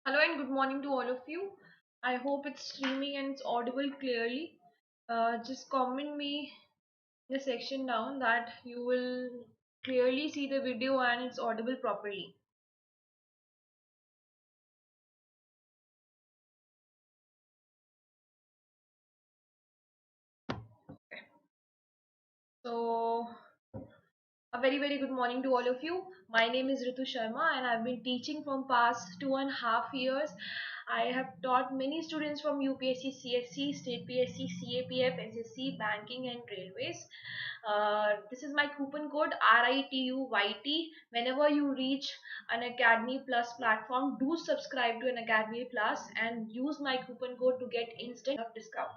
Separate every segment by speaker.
Speaker 1: Hello and good morning to all of you. I hope it's streaming and it's audible clearly. Just comment me in the section down that you will clearly see the video and it's audible properly. So, a very good morning to all of you. My name is Ritu Sharma and I've been teaching from past 2.5 years. I have taught many students from UPSC CSE, State PSC, CAPF, SSC, Banking and Railways. This is my coupon code RITUYT. Whenever you reach an Academy Plus platform, do subscribe to an Academy Plus and use my coupon code to get instant discount.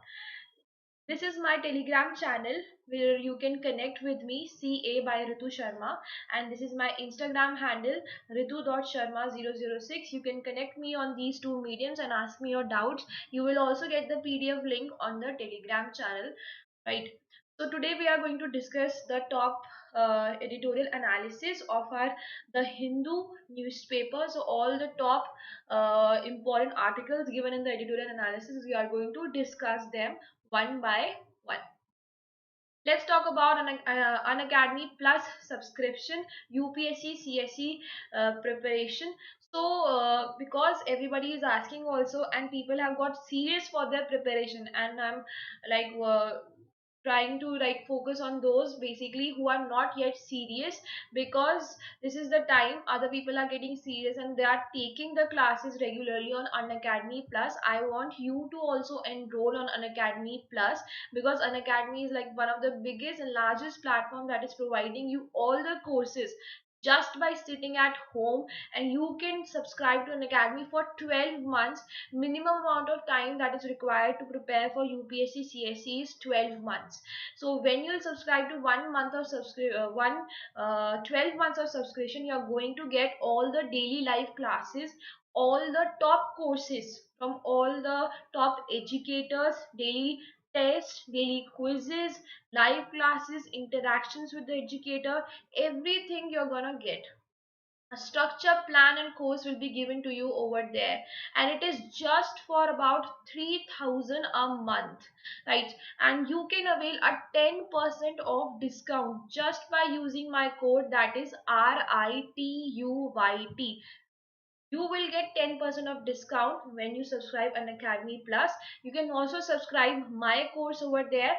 Speaker 1: This is my Telegram channel where you can connect with me, CA by Ritu Sharma, and this is my Instagram handle ritu.sharma006. You can connect me on these two mediums and ask me your doubts. You will also get the PDF link on the Telegram channel, right? So today we are going to discuss the top editorial analysis of our the Hindu newspaper. So all the top important articles given in the editorial analysis, we are going to discuss them one by one. Let's talk about Unacademy Plus subscription, UPSC CSE preparation. So, because everybody is asking also, and people have got serious for their preparation, and I'm like trying to like focus on those basically who are not yet serious, because this is the time other people are getting serious and they are taking the classes regularly on Unacademy Plus. I want you to also enroll on Unacademy Plus, because Unacademy is like one of the biggest and largest platform that is providing you all the courses just by sitting at home, and you can subscribe to an academy for 12 months. Minimum amount of time that is required to prepare for UPSC CSE is 12 months. So when you subscribe to 1 month of 12 months of subscription, you are going to get all the daily life classes, all the top courses from all the top educators, daily tests, daily quizzes, live classes, interactions with the educator, everything you're gonna get. A structure, plan and course will be given to you over there, and it is just for about 3000 a month, right? And you can avail a 10% of discount just by using my code, that is RITUYT. You will get 10% of discount when you subscribe an Academy Plus. You can also subscribe my course over there.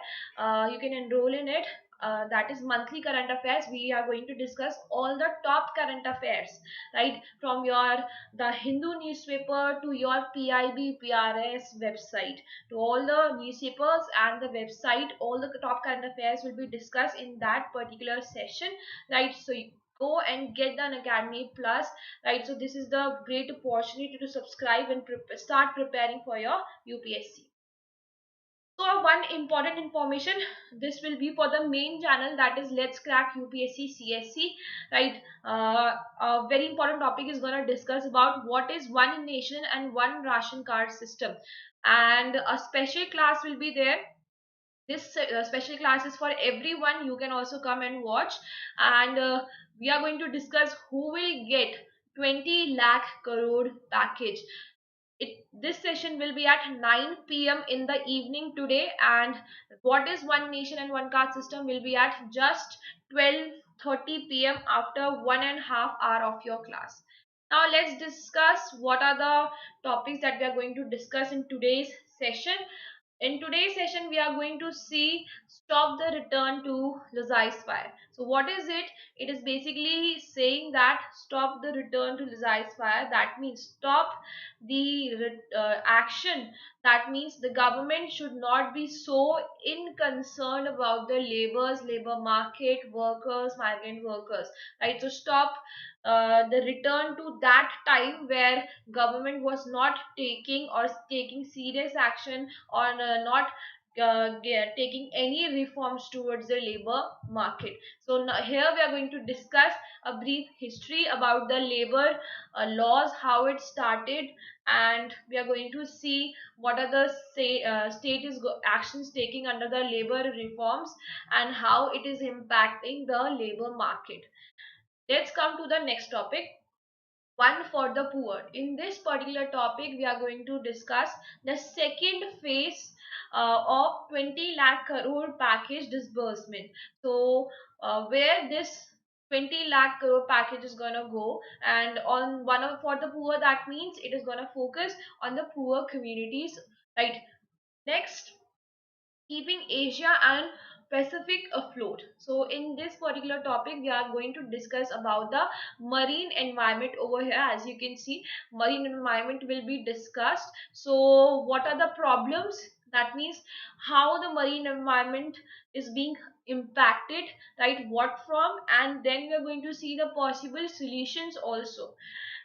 Speaker 1: You can enroll in it. That is monthly current affairs. We are going to discuss all the top current affairs, right, from your the Hindu newspaper to your PIB PRS website, to all the newspapers and the website. All the top current affairs will be discussed in that particular session, right? So you go and get the Academy Plus, right? So this is the great opportunity to subscribe and start preparing for your UPSC. So one important information, this will be for the main channel, that is Let's Crack UPSC CSE, right? A very important topic is going to discuss about what is one nation and one ration card system, and a special class will be there. This special class is for everyone. You can also come and watch, and we are going to discuss who will get 20 lakh crore package. This session will be at 9 p.m. in the evening today, and what is one nation and one card system will be at just 12:30 p.m. after 1.5 hour of your class. Now let's discuss what are the topics that we are going to discuss in today's session. In today's session, we are going to see stop the return to the fire. So what is it? It is basically saying that stop the return to the fire. That means stop the action. That means the government should not be so unconcerned about the labor market, workers, migrant workers, right? So stop the return to that time where government was not taking serious action on not taking any reforms towards the labor market. So now here we are going to discuss a brief history about the labor laws, how it started, and we are going to see what are the state is actions taking under the labor reforms and how it is impacting the labor market. Let's come to the next topic. one for the poor. In this particular topic, we are going to discuss the second phase of 20 lakh crore package disbursement. So, where this 20 lakh crore package is gonna go, and on one of for the poor, that means it is gonna focus on the poor communities, right? Next, keeping Asia and Pacific afloat. So in this particular topic, we are going to discuss about the marine environment over here. As you can see, marine environment will be discussed. So what are the problems? That means how the marine environment is being impacted, right? What from? And then we are going to see the possible solutions also.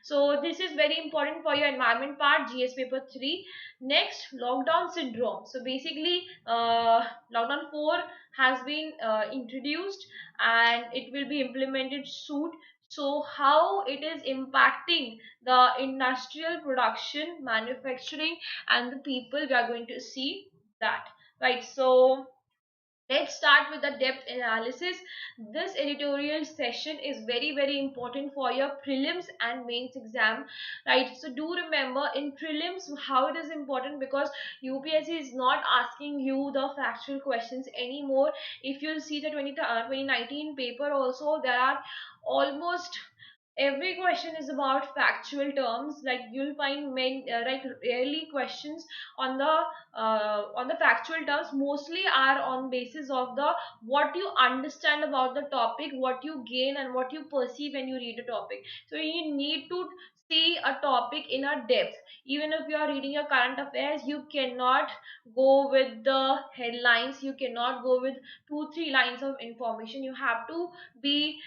Speaker 1: So this is very important for your environment part, GS paper 3. Next, lockdown syndrome. So basically, lockdown 4 has been introduced and it will be implemented soon. So how it is impacting the industrial production, manufacturing, and the people, we are going to see that, right? So let's start with the depth analysis. This editorial session is very important for your prelims and mains exam, right? So do remember in prelims how it is important, because UPSC is not asking you the factual questions anymore. If you see the 2019 paper also, there are almost every question is about factual terms. Like you'll find like rarely questions on the factual terms. Mostly are on basis of the what you understand about the topic, what you gain and what you perceive when you read a topic. So you need to see a topic in a depth. Even if you are reading your current affairs, you cannot go with the headlines, you cannot go with 2 3 lines of information. You have to be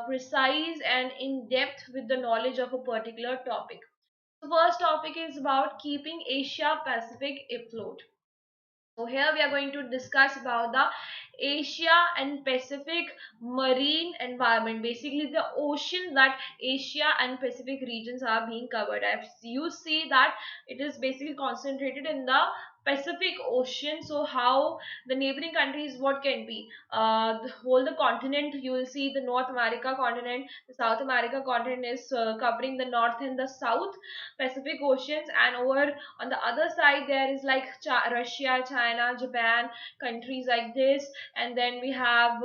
Speaker 1: precise and in depth with the knowledge of a particular topic. The first topic is about keeping Asia Pacific afloat. So here we are going to discuss about the Asia and Pacific marine environment. Basically the ocean that Asia and Pacific regions are being covered. As you see that it is basically concentrated in the Pacific Ocean. So how the neighboring countries, what can be? The whole the continent, you will see the North America continent, the South America continent is covering the north and the south Pacific Oceans, and over on the other side there is like Russia, China, Japan, countries like this. And then we have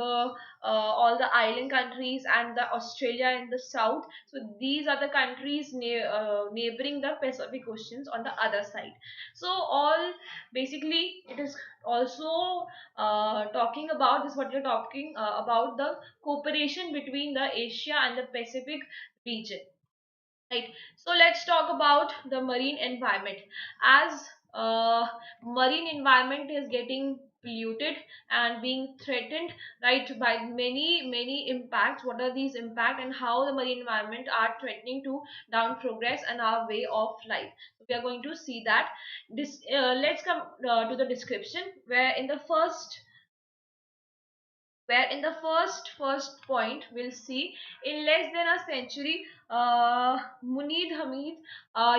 Speaker 1: all the island countries and the Australia in the south. So these are the countries neighboring the Pacific Oceans on the other side. So all basically it is also talking about this, what you're talking about the cooperation between the Asia and the Pacific region. Right. So let's talk about the marine environment. As marine environment is getting polluted and being threatened, right, by many impacts. What are these impacts and how the marine environment are threatening to down progress and our way of life? So we are going to see that. This let's come to the description, where in the first point we'll see, in less than a century, Munid Hamid,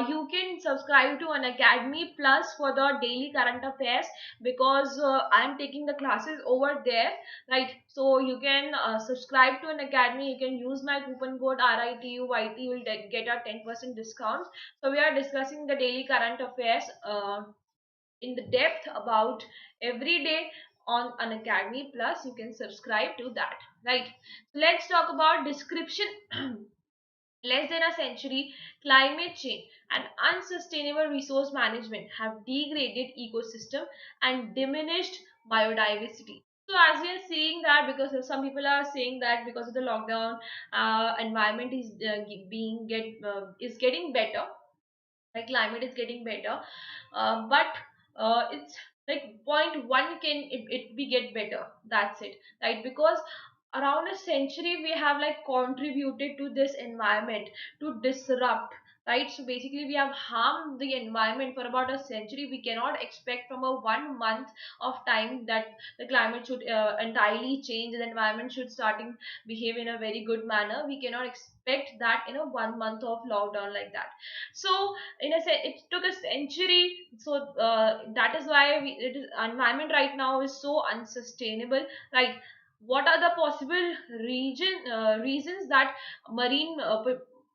Speaker 1: you can subscribe to Unacademy Plus for the daily current affairs, because I am taking the classes over there, right? So you can subscribe to Unacademy. You can use my coupon code RITUYT, you will get a 10% discount. So we are discussing the daily current affairs in the depth about every day on Unacademy Plus. You can subscribe to that, right? So let's talk about description. Less than a century, climate change and unsustainable resource management have degraded ecosystem and diminished biodiversity. So as we are seeing that, because some people are saying that because of the lockdown, environment is is getting better, like climate is getting better, but it's like point one can it be get better, that's it, right? Because around a century we have like contributed to this environment to disrupt, right? So basically we have harmed the environment for about a century. We cannot expect from a 1 month of time that the climate should entirely change, the environment should starting behave in a very good manner. We cannot expect that in a 1 month of lockdown like that. So in a sense it took a century. So that is why environment right now is so unsustainable, right? What are the possible reasons that marine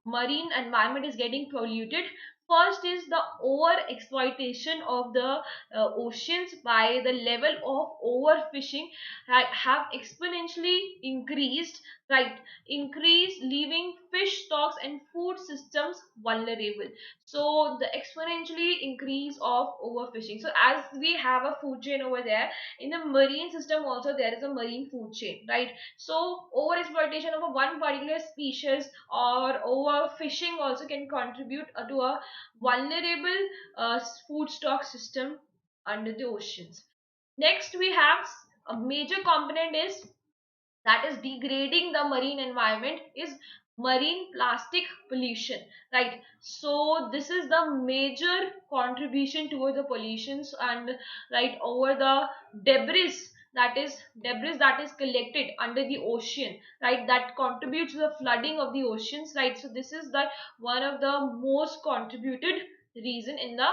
Speaker 1: marine environment is getting polluted. First is the over exploitation of the oceans by the level of overfishing have exponentially increased, right? Increase, leaving fish stocks and food systems vulnerable. So the exponentially increase of overfishing. So as we have a food chain over there, in the marine system also there is a marine food chain, right? So over exploitation of a one particular species or overfishing also can contribute to a vulnerable food stock system under the oceans. Next, we have a major component is that is degrading the marine environment is marine plastic pollution, right? So this is the major contribution towards the pollutions, and right over the debris, that is collected under the ocean, right, that contributes to the flooding of the oceans, right? So this is the one of the most contributed reason in the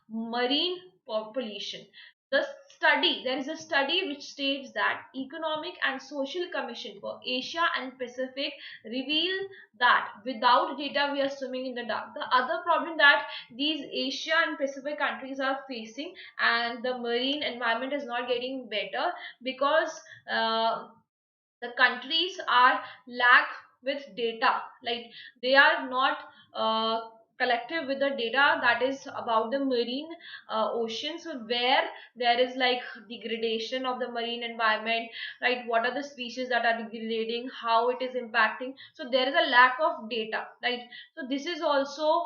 Speaker 1: marine pollution. There is a study which states that Economic and Social Commission for Asia and Pacific reveal that without data we are swimming in the dark. The other problem that these Asia and Pacific countries are facing, and the marine environment is not getting better because the countries are lack with data, like they are not uh, collective with the data that is about the marine oceans, where there is like degradation of the marine environment, right? What are the species that are degrading, how it is impacting, so there is a lack of data, right? So this is also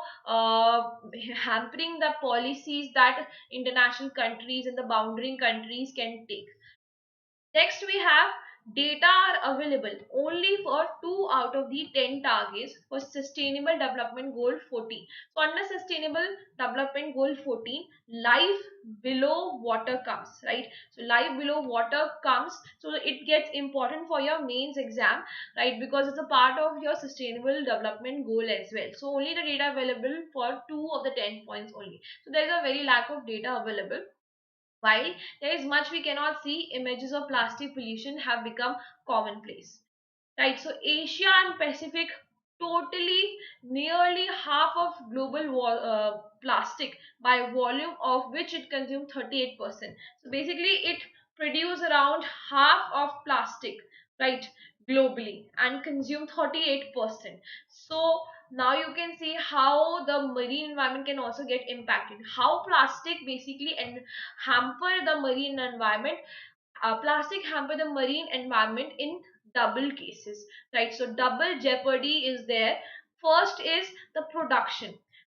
Speaker 1: hampering the policies that international countries and the boundary countries can take. Next, we have data are available only for 2 out of the 10 targets for Sustainable Development Goal 14. So, under Sustainable Development Goal 14, life below water comes, right? So, life below water comes, so it gets important for your mains exam, right? Because it's a part of your Sustainable Development Goal as well. So, only the data available for 2 of the 10 points only. So, there is a very lack of data available. While there is much we cannot see, images of plastic pollution have become commonplace. Right, so Asia and Pacific totally nearly half of global plastic by volume, of which it consumes 38%. So basically it produces around half of plastic, right, globally, and consume 38%. So now you can see how the marine environment can also get impacted, how plastic basically and hamper the marine environment. Plastic hamper the marine environment in double cases, right? So double jeopardy is there. First is the production.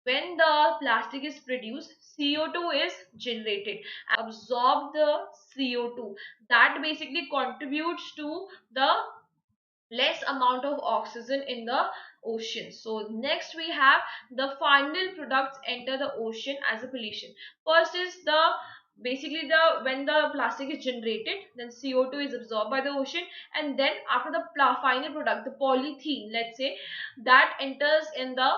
Speaker 1: When the plastic is produced, CO2 is generated, absorb the CO2, that basically contributes to the less amount of oxygen in the ocean. So next we have the final products enter the ocean as a pollution. First is the basically the when the plastic is generated, then CO2 is absorbed by the ocean, and then after the final product, the polythene, let's say, that enters in the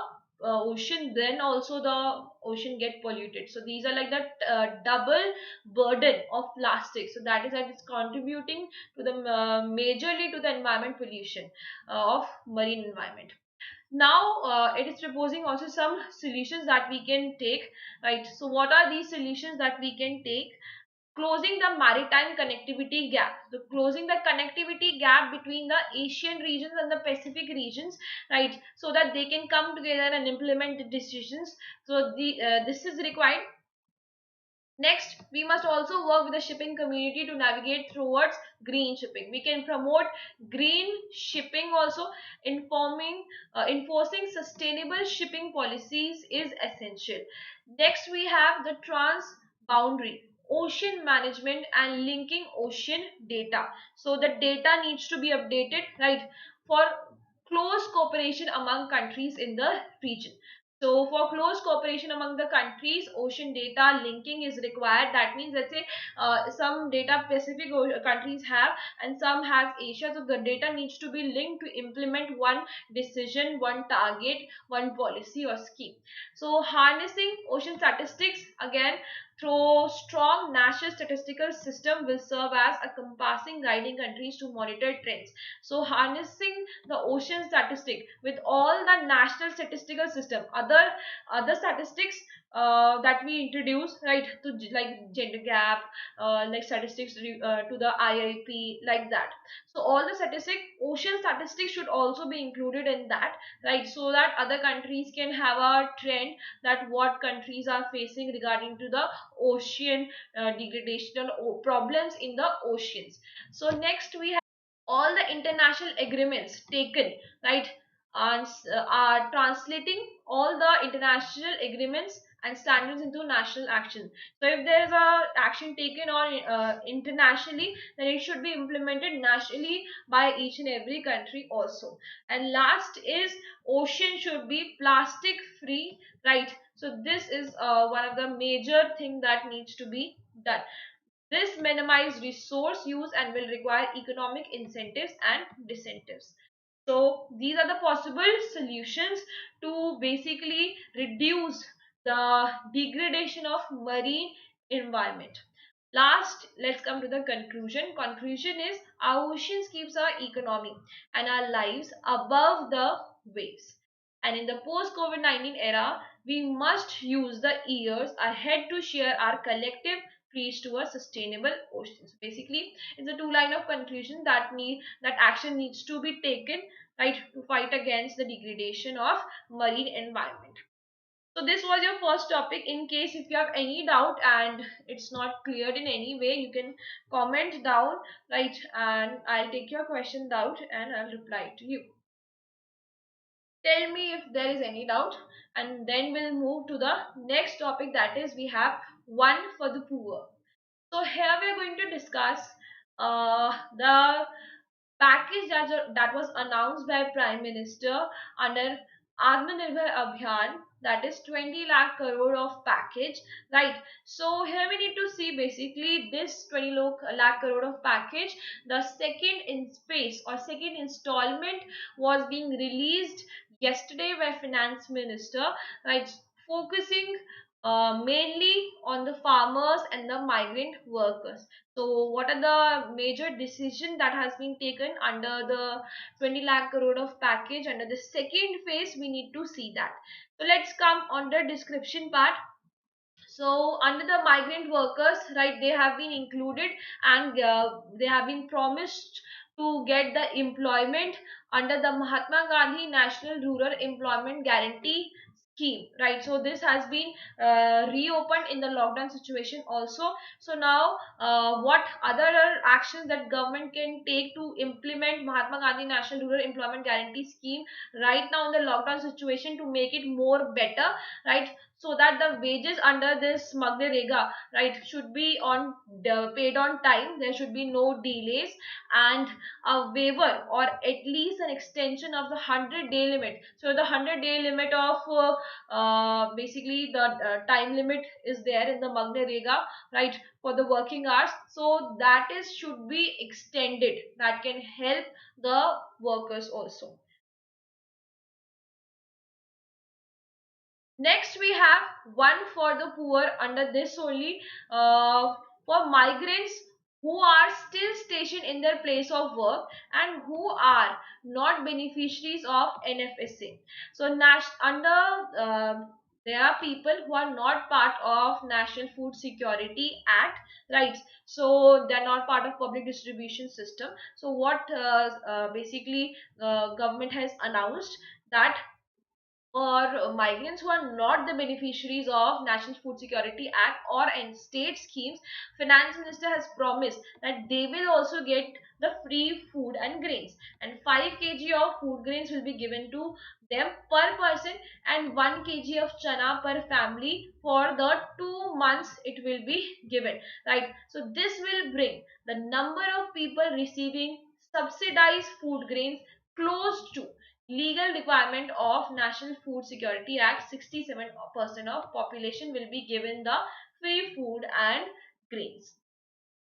Speaker 1: ocean, then also the ocean get polluted. So these are like the double burden of plastic. So that is that it's contributing to the majorly to the environment pollution of marine environment. Now it is proposing also some solutions that we can take, right? So what are these solutions that we can take? Closing the maritime connectivity gap, so closing the connectivity gap between the Asian regions and the Pacific regions, right, so that they can come together and implement the decisions. So the this is required. Next, we must also work with the shipping community to navigate towards green shipping. We can promote green shipping also. Enforcing sustainable shipping policies is essential. Next, we have the transboundary ocean management and linking ocean data. So the data needs to be updated, right, for close cooperation among countries in the region. So for close cooperation among the countries, ocean data linking is required. That means, let's say some data Pacific countries have and some has Asia. So the data needs to be linked to implement one decision, one target, one policy or scheme. So harnessing ocean statistics, again through strong national statistical system will serve as a compassing guiding countries to monitor trends. So harnessing the ocean statistic with all the national statistical system, other statistics that we introduce, right, to like gender gap, like statistics to the IIP, like that. So all the statistic, ocean statistics should also be included in that, right, so that other countries can have a trend that what countries are facing regarding to the ocean degradation or problems in the oceans. So next we have all the international agreements taken, right, and are translating all the international agreements and standards into national action. So if there is a action taken on internationally, then it should be implemented nationally by each and every country also. And last is ocean should be plastic free, right? So this is one of the major thing that needs to be done. This minimize resource use and will require economic incentives and disincentives. So these are the possible solutions to basically reduce the degradation of marine environment. Last, let's come to the conclusion. Conclusion is our oceans keeps our economy and our lives above the waves. And in the post-COVID-19 era, we must use the years ahead to share our collective reach to a sustainable ocean. So basically, it's a two-line of conclusion that action needs to be taken, right, to fight against the degradation of marine environment. So this was your first topic. In case if you have any doubt and it's not cleared in any way, you can comment down, right, and I'll take your question out and I'll reply to you. Tell me if there is any doubt, and then we'll move to the next topic, that is we have one for the poor. So here we are going to discuss the package that was announced by Prime Minister under Atmanirbhar Abhiyan, that is 20 lakh crore of package, right? So here we need to see basically this 20 lakh crore of package. The second in space or second installment was being released yesterday by Finance Minister, right? Focusing mainly on the farmers and the migrant workers. So what are the major decision that has been taken under the 20 lakh crore of package under the second phase? We need to see that. So let's come on the description part. So under the migrant workers, right, they have been included and they have been promised to get the employment under the Mahatma Gandhi National Rural Employment Guarantee scheme, right? So this has been reopened in the lockdown situation also. So now what other actions that government can take to implement Mahatma Gandhi National Rural Employment Guarantee scheme right now in the lockdown situation to make it more better, right? So that the wages under this Magnarega, right, should be on paid on time. There should be no delays, and a waiver or at least an extension of the 100-day limit. So the 100-day limit of basically the time limit is there in the Magnarega, right, for the working hours. So that is should be extended. That can help the workers also. Next, we have one for the poor under this only, for migrants who are still stationed in their place of work and who are not beneficiaries of NFSA. So, there are people who are not part of National Food Security Act, right? So, they are not part of public distribution system. So, what basically government has announced that for migrants who are not the beneficiaries of National Food Security Act or in state schemes, Finance Minister has promised that they will also get the free food and grains, and 5 kg of food grains will be given to them per person and 1 kg of chana per family for the 2 months it will be given, right? So this will bring the number of people receiving subsidized food grains close to legal requirement of National Food Security Act. 67% of population will be given the free food and grains.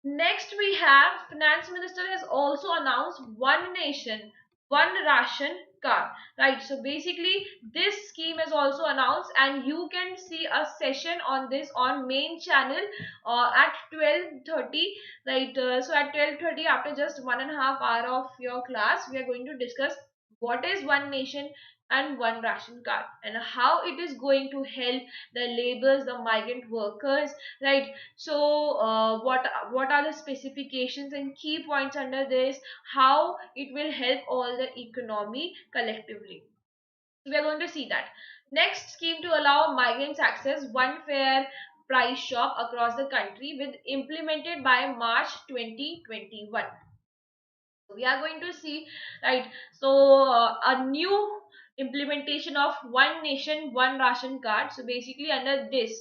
Speaker 1: Next we have Finance Minister has also announced one nation one ration card, right? So basically this scheme is also announced, and you can see a session on this on main channel at 12:30, right? So at 12:30, after just 1.5 hour of your class, we are going to discuss what is one nation and one ration card, and how it is going to help the laborers, the migrant workers, right? So what are the specifications and key points under this, how it will help all the economy collectively. So we are going to see that. Next scheme to allow migrants access one fair price shop across the country with implemented by March 2021. We are going to see, right? So a new implementation of one nation one ration card. So basically under this,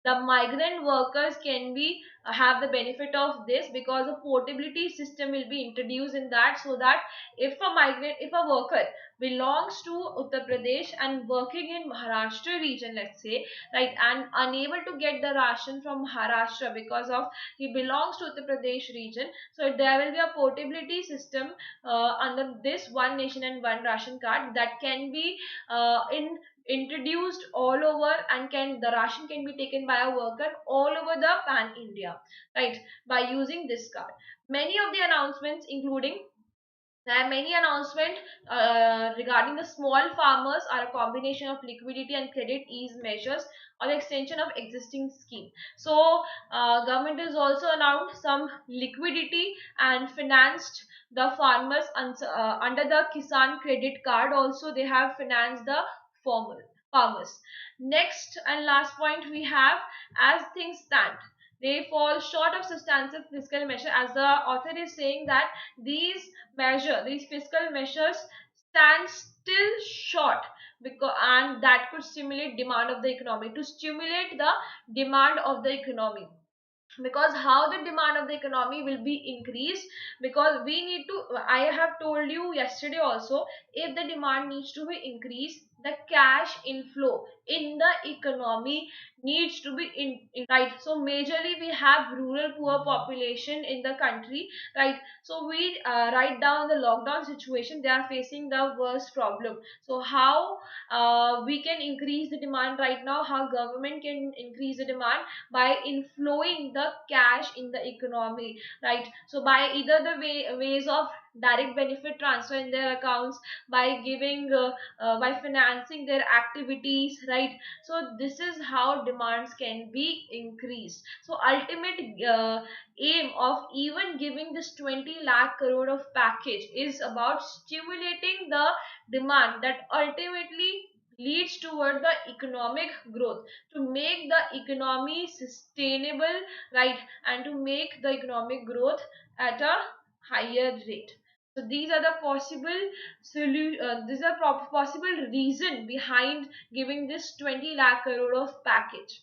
Speaker 1: the migrant workers can be have the benefit of this, because a portability system will be introduced in that, so that if a worker belongs to Uttar Pradesh and working in Maharashtra region, let's say, right, and unable to get the ration from Maharashtra because of he belongs to Uttar Pradesh region, so there will be a portability system under this one nation and one ration card, that can be in introduced all over, and can the ration can be taken by a worker all over the pan India, right, by using this card. Many of the announcements, including there are many announcements regarding the small farmers, are a combination of liquidity and credit ease measures or the extension of existing scheme. So government has also announced some liquidity and financed the farmers under the Kisan credit card. Also they have financed the farmers. Next and last point we have, as things stand, they fall short of substantive fiscal measure, as the author is saying that these fiscal measures stand still short, because and that could stimulate demand of the economy, to stimulate the demand of the economy. Because how the demand of the economy will be increased, because we need to, I have told you yesterday also, if the demand needs to be increased, the cash inflow in the economy needs to be right. So majorly we have rural poor population in the country, right? So we write down the lockdown situation, they are facing the worst problem. So how we can increase the demand right now, how government can increase the demand, by inflowing the cash in the economy, right? So by either the ways of direct benefit transfer in their accounts, by giving by financing their activities, right? So this is how demands can be increased. So ultimate aim of even giving this 20 lakh crore of package is about stimulating the demand that ultimately leads toward the economic growth, to make the economy sustainable, right, and to make the economic growth at a higher rate. So these are the possible possible reason behind giving this 20 lakh crore of package.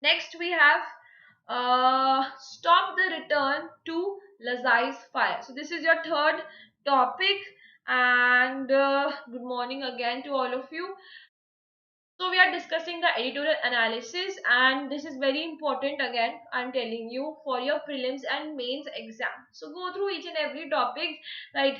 Speaker 1: Next we have stop the return to Lazai's fire. So this is your third topic, and good morning again to all of you. So we are discussing the editorial analysis, and this is very important, again I'm telling you, for your prelims and mains exam. So go through each and every topic, right?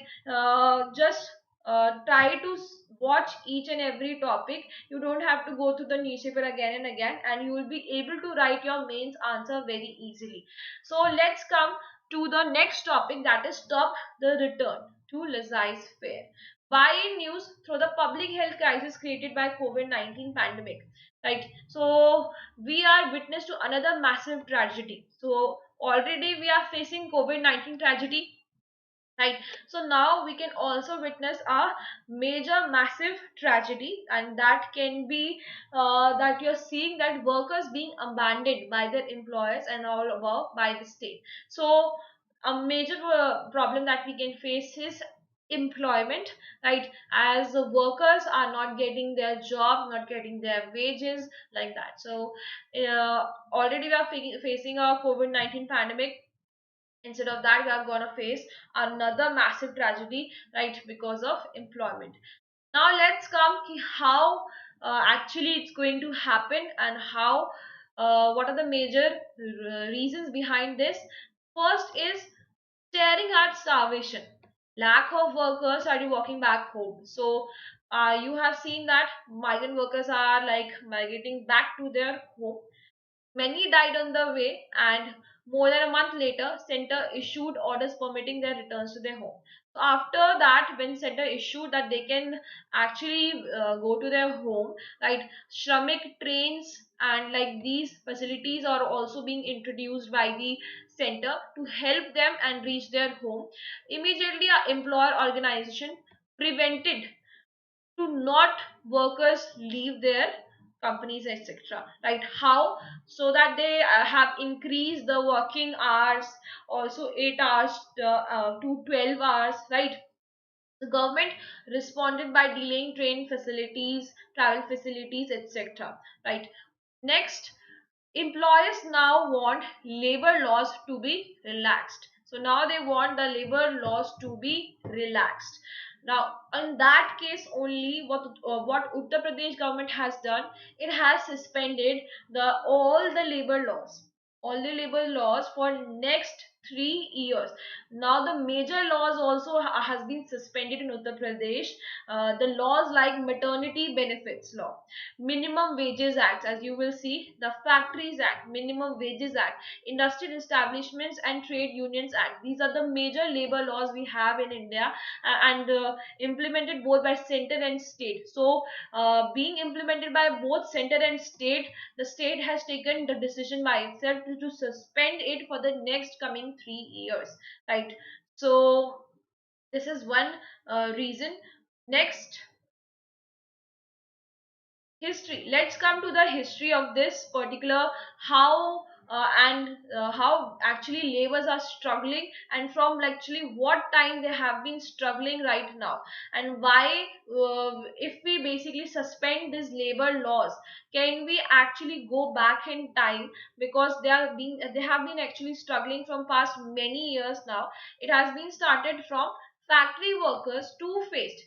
Speaker 1: Just try to watch each and every topic. You don't have to go through the newspaper again and again, and you will be able to write your mains answer very easily. So let's come to the next topic, that is stop the return to Lazai's fair. Why news through the public health crisis created by COVID-19 pandemic, right? So we are witness to another massive tragedy. So already we are facing COVID-19 tragedy, right? So now we can also witness a major massive tragedy, and that can be that you're seeing that workers being abandoned by their employers and all above by the state. So a major problem that we can face is employment, right? As the workers are not getting their job, not getting their wages, like that. So already we are facing a COVID-19 pandemic. Instead of that, we are going to face another massive tragedy, right, because of employment. Now let's come to how actually it's going to happen, and how what are the major reasons behind this. First is staring at starvation. lack of workers started walking back home. So you have seen that migrant workers are like migrating back to their home. Many died on the way, and more than a month later, center issued orders permitting their returns to their home. So after that, when center issued that they can actually go to their home, right? Shramik trains and like these facilities are also being introduced by the center to help them and reach their home. Immediately, our employer organization prevented to not workers leave their companies, etc. Right? How? So that they have increased the working hours, also 8 hours to 12 hours, right? The government responded by delaying train facilities, travel facilities, etc. Right? Next, employers now want labor laws to be relaxed. So now they want the labor laws to be relaxed. Now in that case only, what Uttar Pradesh government has done, it has suspended the all the labor laws for next 3 years. Now the major laws also has been suspended in Uttar Pradesh. The laws like maternity benefits law, minimum wages act, as you will see, the factories act, minimum wages act, industrial establishments and trade unions act. These are the major labor laws we have in India, and implemented both by center and state. So being implemented by both center and state, the state has taken the decision by itself to suspend it for the next coming 3 years, right? So this is one reason. Next, history. Let's come to the history of this particular, how how actually laborers are struggling, and from actually what time they have been struggling right now, and why if we basically suspend these labor laws, can we actually go back in time, because they have been actually struggling from past many years now. It has been started from factory workers two faced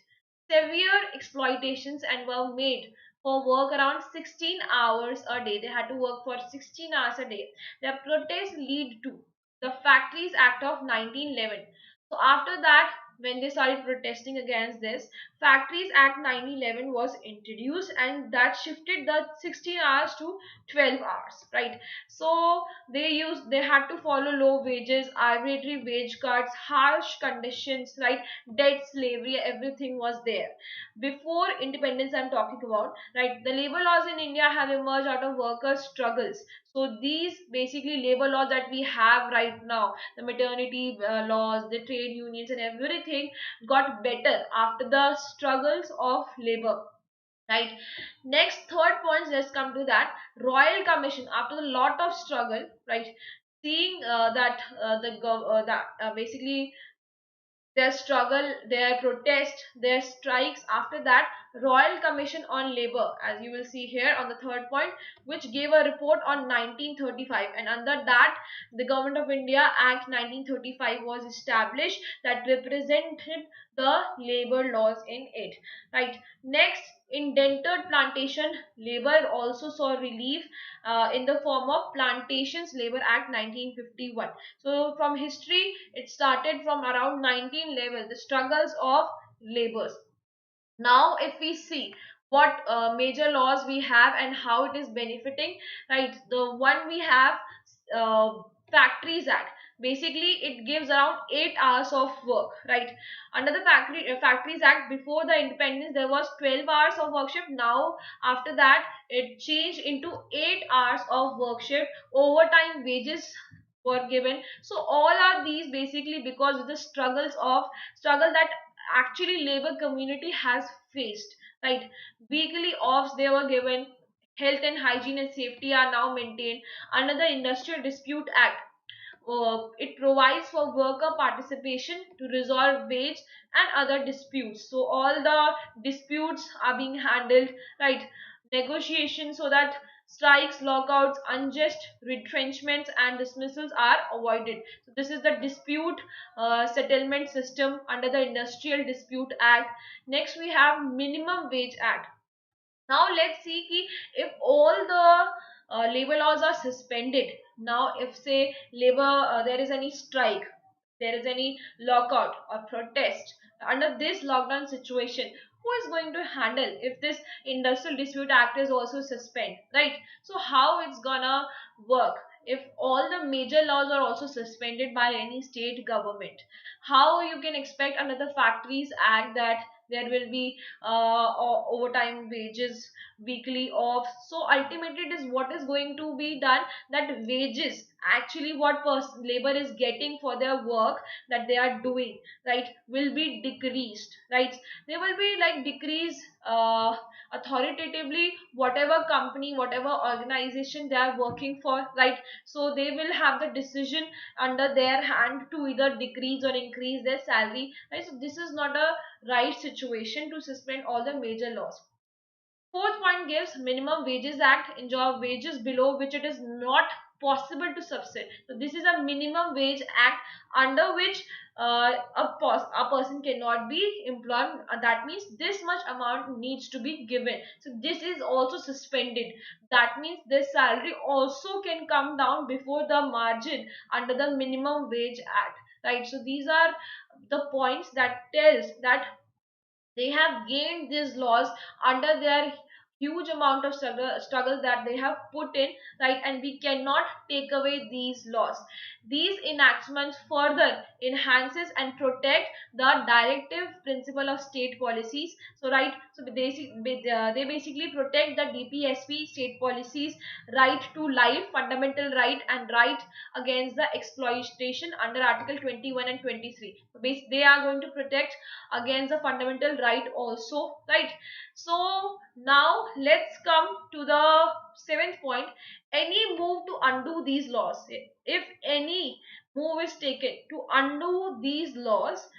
Speaker 1: severe exploitations and were made for work around 16 hours a day. They had to work for 16 hours a day. Their protests lead to the Factories Act of 1911. So after that, when they started protesting against this, Factories Act 1911 was introduced, and that shifted the 16 hours to 12 hours, right? So they had to follow low wages, arbitrary wage cuts, harsh conditions, right? Debt slavery, everything was there before independence. I'm talking about, right? The labor laws in India have emerged out of workers struggles. So these basically labor laws that we have right now, the maternity laws, the trade unions and everything, got better after the struggles of labor, right? Next, third point, let's come to that. Royal Commission, after a lot of struggle, right? Seeing that basically their struggle, their protest, their strikes. After that, Royal Commission on Labour, as you will see here on the third point, which gave a report on 1935, and under that, the Government of India Act 1935 was established that represented the labor laws in it. Right. Next, indentured plantation labor also saw relief in the form of Plantations Labor Act 1951. So from history, it started from around 1911, the struggles of laborers. Now if we see what major laws we have and how it is benefiting, right? The one we have, uh, Factories Act, basically it gives around 8 hours of work, right? Under the Factories Act, before the independence there was 12 hours of work shift. Now after that, it changed into 8 hours of work shift. Overtime wages were given. So all are these basically because of the struggle that actually labor community has faced, right? Weekly offs they were given. Health and hygiene and safety are now maintained under the Industrial Dispute Act. It provides for worker participation to resolve wage and other disputes. So all the disputes are being handled, right? Negotiation, so that strikes, lockouts, unjust retrenchments and dismissals are avoided. So this is the dispute settlement system under the Industrial Dispute Act. Next we have Minimum Wage Act. Now let's see ki if all the labor laws are suspended. Now if say labor there is any strike, there is any lockout or protest under this lockdown situation, who is going to handle if this Industrial Dispute Act is also suspend, right? So how it's gonna work if all the major laws are also suspended by any state government? How you can expect under the Factories Act that there will be overtime wages, weekly off? So ultimately it is what is going to be done, that wages, actually what labor is getting for their work that they are doing, right, will be decreased, right? They will be like decreased authoritatively, whatever company, whatever organization they are working for, right? So they will have the decision under their hand to either decrease or increase their salary, right? So this is not a right situation to suspend all the major laws. Fourth point gives Minimum Wages Act enjoy wages below which it is not possible to subsidy. So this is a minimum wage act under which a person cannot be employed. That means this much amount needs to be given. So this is also suspended. That means this salary also can come down before the margin under the Minimum Wage Act. Right. So these are the points that tells that they have gained these laws under their huge amount of struggles that they have put in, right? And we cannot take away these laws. These enactments further enhances and protect the directive principle of state policies. So right, so they basically protect the DPSP state policies, right to life, fundamental right, and right against the exploitation under Article 21 and 23. So they are going to protect against the fundamental right also, right? So now let's come to the seventh point. Any move to undo these laws, if any move is taken to undo these laws,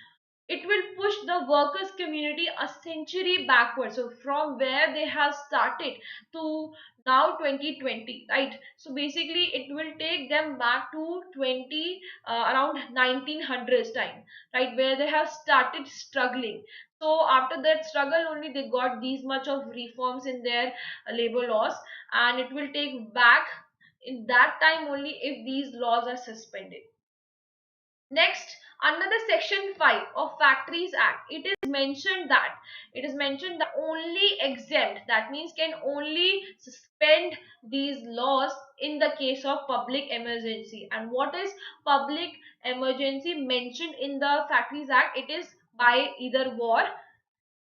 Speaker 1: it will push the workers community a century backward, so from where they have started to now 2020, right? So basically it will take them back to 20 around 1900s time, right, where they have started struggling. So after that struggle only they got these much of reforms in their labor laws, and it will take back in that time only if these laws are suspended. Next, under the section 5 of Factories Act, it is mentioned that only exempt, that means can only suspend these laws in the case of public emergency. And what is public emergency mentioned in the Factories Act? It is by either war,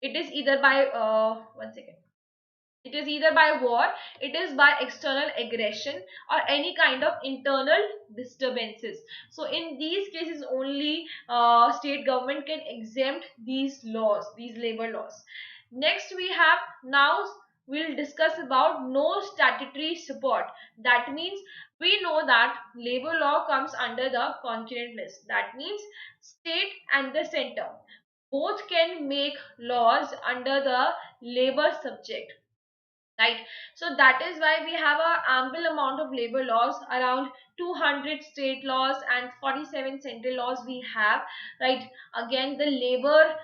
Speaker 1: it is either by one second, it is either by war, it is by external aggression, or any kind of internal disturbances. So in these cases only state government can exempt these laws, these labor laws. Next we have, now we'll discuss about no statutory support. That means we know that labor law comes under the concurrent list. That means state and the center both can make laws under the labor subject, right? So that is why we have a ample amount of labor laws, around 200 state laws and 47 central laws we have, right? Again the labor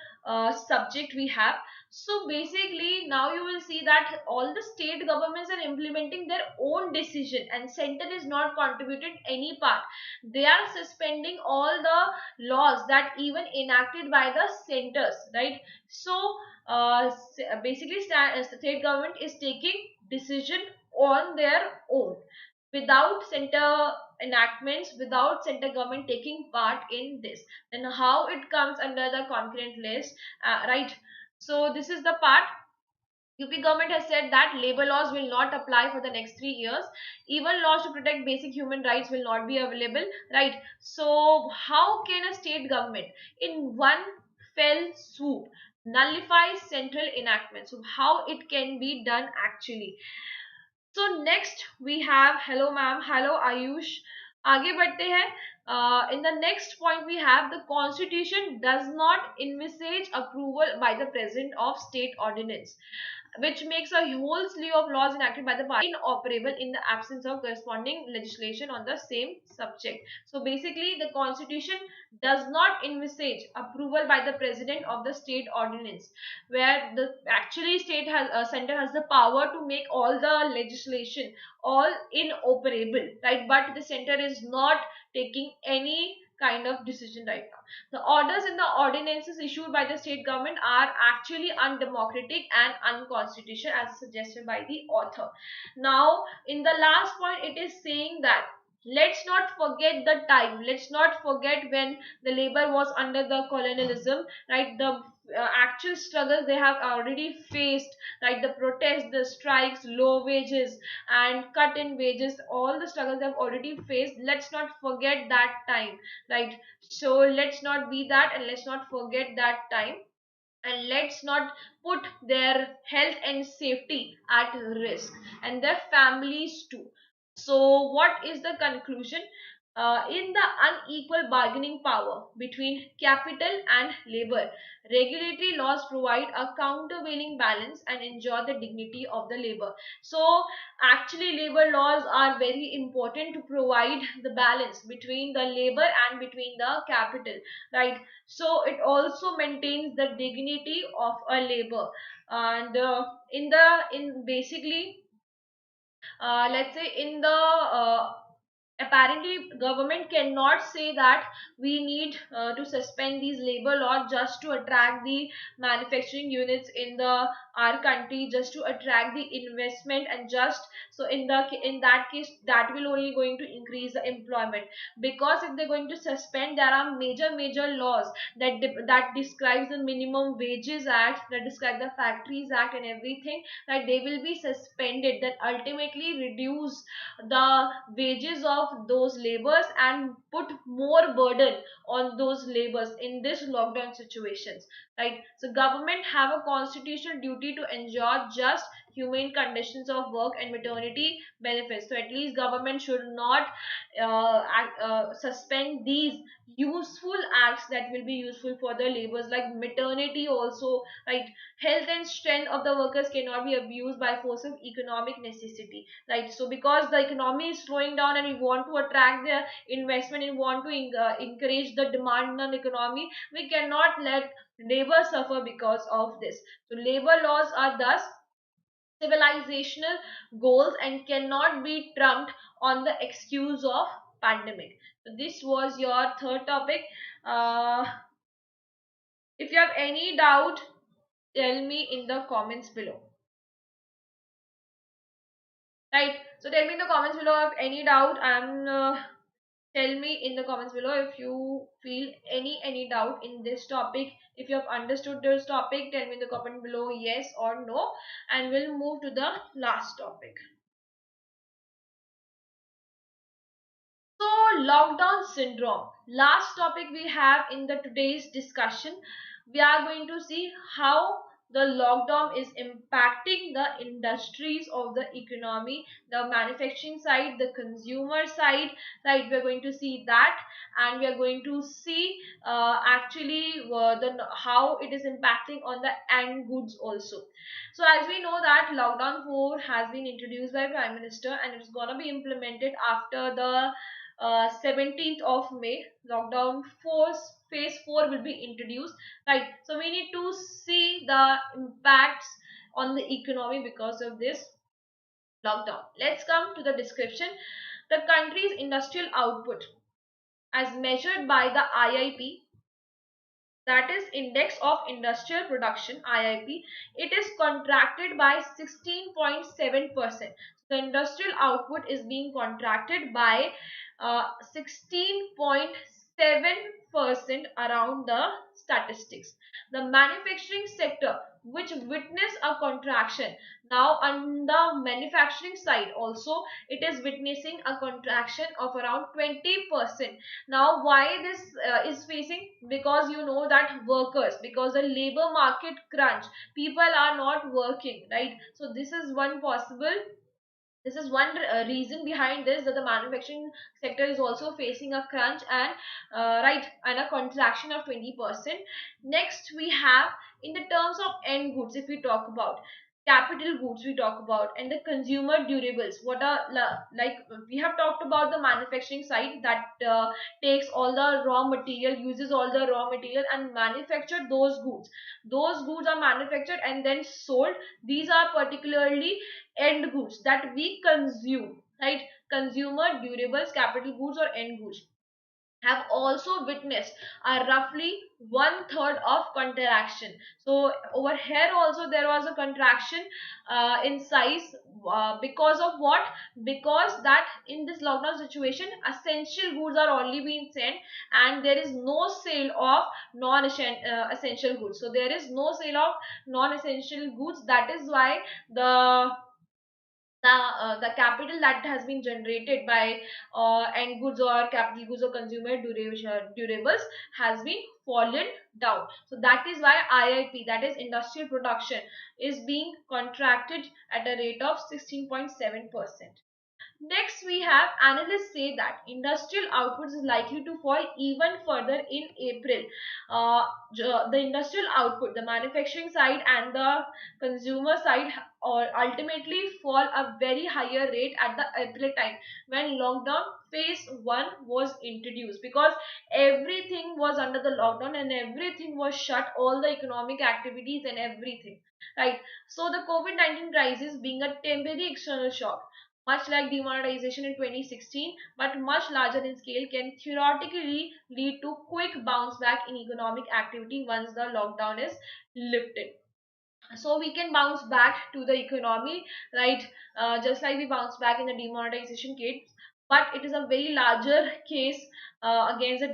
Speaker 1: subject we have. So basically now you will see that all the state governments are implementing their own decision and center is not contributed any part. They are suspending all the laws that even enacted by the centers, right? So basically state government is taking decision on their own without center enactments, without center government taking part in this. Then how it comes under the concurrent list, right? So this is the part. UP government has said that labor laws will not apply for the next 3 years. Even laws to protect basic human rights will not be available, right? So how can a state government in one fell swoop nullify central enactment? So how it can be done actually? So next we have, hello ma'am, hello Ayush. आगे बढ़ते हैं. In the next point we have, the constitution does not envisage approval by the president of state ordinance, which makes a whole slew of laws enacted by the parliament inoperable in the absence of corresponding legislation on the same subject. So basically the constitution does not envisage approval by the president of the state ordinance, where the actually state has center has the power to make all the legislation all inoperable, right? But the center is not taking any kind of decision right now. The orders and the ordinances issued by the state government are actually undemocratic and unconstitutional as suggested by the author. Now, in the last point, it is saying that let's not forget the time, let's not forget when the labor was under the colonialism, right? The actual struggles they have already faced, like the protests, the strikes, low wages and cut in wages, all the struggles they have already faced. Let's not forget that time, right? So let's not be that, and let's not forget that time, and let's not put their health and safety at risk, and their families too. So what is the conclusion? In the unequal bargaining power between capital and labor, regulatory laws provide a countervailing balance and ensure the dignity of the labor. So actually labor laws are very important to provide the balance between the labor and between the capital, right? So it also maintains the dignity of a labor. And in basically, let's say in the apparently government cannot say that we need to suspend these labor laws just to attract the manufacturing units in the our country, just to attract the investment, and just so in that case that will only going to increase the employment. Because if they're going to suspend, there are major laws that describes the minimum wages act, that describe the factories act and everything, that they will be suspended, that ultimately reduce the wages of those laborers and put more burden on those laborers in this lockdown situations, right? So government have a constitutional duty to ensure just humane conditions of work and maternity benefits. So at least government should not suspend these useful acts that will be useful for the laborers, like maternity also, right? Health and strength of the workers cannot be abused by force of economic necessity, right? So because the economy is slowing down and we want to attract the investment and want to encourage the demand on economy, we cannot let labor suffer because of this. So labor laws are thus civilizational goals and cannot be trumped on the excuse of pandemic. So this was your third topic. uh, if you have any doubt, tell me in the comments below, right? So tell me in the comments below of any doubt, and tell me in the comments below if you feel any doubt in this topic. If you have understood this topic, tell me in the comment below yes or no, and we'll move to the last topic. So lockdown syndrome, last topic we have in the today's discussion. We are going to see how the lockdown is impacting the industries of the economy, the manufacturing side, the consumer side, right? We are going to see that, and we are going to see actually the how it is impacting on the end goods also. So as we know that lockdown 4 has been introduced by Prime Minister, and it's gonna be implemented after the 17th of May. Lockdown force phase 4 will be introduced, right? So we need to see the impacts on the economy because of this lockdown. Let's come to the description. The country's industrial output as measured by the IIP, that is index of industrial production, IIP, it is contracted by 16.7%. The industrial output is being contracted by 16.7% around the statistics. The manufacturing sector, which witnessed a contraction, now on the manufacturing side also it is witnessing a contraction of around 20%. Now why this is facing? Because you know that workers, because the labor market crunch, people are not working, right? So this is one reason behind this, that the manufacturing sector is also facing a crunch and right, and a contraction of 20%. Next we have, in the terms of end goods, if we talk about capital goods, we talk about, and the consumer durables, what are like we have talked about the manufacturing side, that takes all the raw material, uses all the raw material and manufacture those goods. Those goods are manufactured and then sold. These are particularly end goods that we consume, right? Consumer durables, capital goods or end goods. have also witnessed a roughly one third of contraction. So over here also there was a contraction in size, because of what? Because that in this lockdown situation, essential goods are only being sent, and there is no sale of non essential goods. So there is no sale of non essential goods. That is why the capital that has been generated by end goods or capital goods or consumer durables has been fallen down. So that is why IIP, that is industrial production, is being contracted at a rate of 16.7%. Next, we have analysts say that industrial output is likely to fall even further in April. The industrial output, the manufacturing side and the consumer side, or ultimately fall a very higher rate at the April time when lockdown phase 1 was introduced, because everything was under the lockdown and everything was shut, all the economic activities and everything, right? So the COVID-19 crisis being a temporary external shock, much like demonetization in 2016, but much larger in scale, can theoretically lead to quick bounce back in economic activity once the lockdown is lifted. So we can bounce back to the economy, right? Just like we bounce back in the demonetization case, but it is a very larger case against the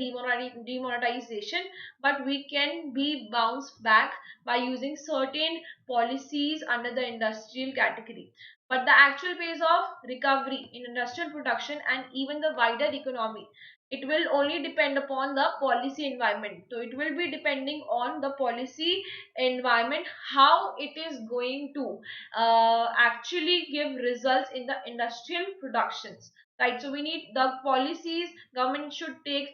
Speaker 1: demonetization. But we can be bounced back by using certain policies under the industrial category. But the actual pace of recovery in industrial production and even the wider economy, it will only depend upon the policy environment. So it will be depending on the policy environment, how it is going to actually give results in the industrial productions, right? So we need the policies. Government should take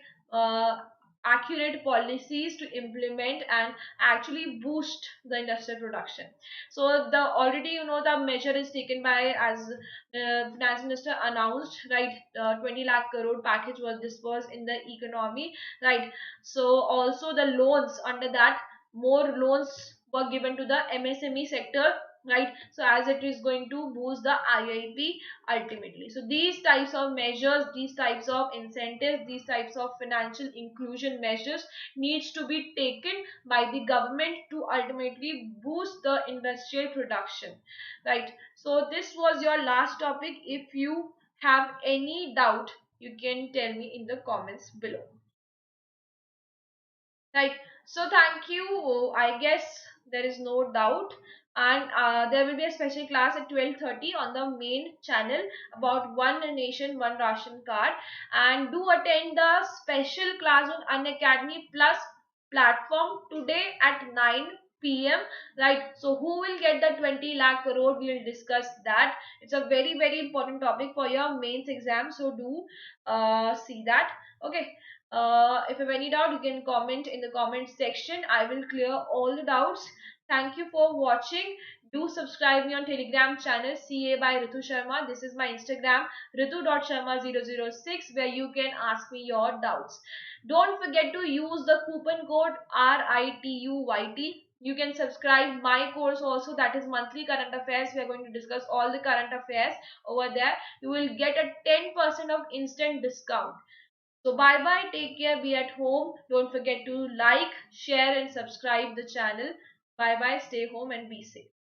Speaker 1: accurate policies to implement and actually boost the industrial production. So the already, the measure is taken by, as finance minister announced, right? 20 lakh crore package was dispersed in the economy, right? So also the loans under that, more loans were given to the MSME sector, right? So as it is going to boost the IIP ultimately. So these types of measures, these types of incentives, these types of financial inclusion measures needs to be taken by the government to ultimately boost the industrial production, right? So this was your last topic. If you have any doubt, you can tell me in the comments below. Right. So thank you. I guess there is no doubt. And there will be a special class at 12:30 on the main channel about one nation, one ration card. And do attend the special class on Unacademy Plus platform today at 9 p.m. Right. So who will get the 20 lakh crore? We will discuss that. It's a very, very important topic for your mains exam. So do see that. Okay. If you have any doubt, you can comment in the comment section. I will clear all the doubts. Thank you for watching. Do subscribe me on Telegram channel CA by Ritu Sharma. This is my Instagram ritu.sharma006, where you can ask me your doubts. Don't forget to use the coupon code RITUYT. You can subscribe my course also, that is monthly current affairs. We are going to discuss all the current affairs over there. You will get a 10% of instant discount. So bye bye, take care, be at home. Don't forget to like, share and subscribe the channel. Bye bye, stay home and be safe.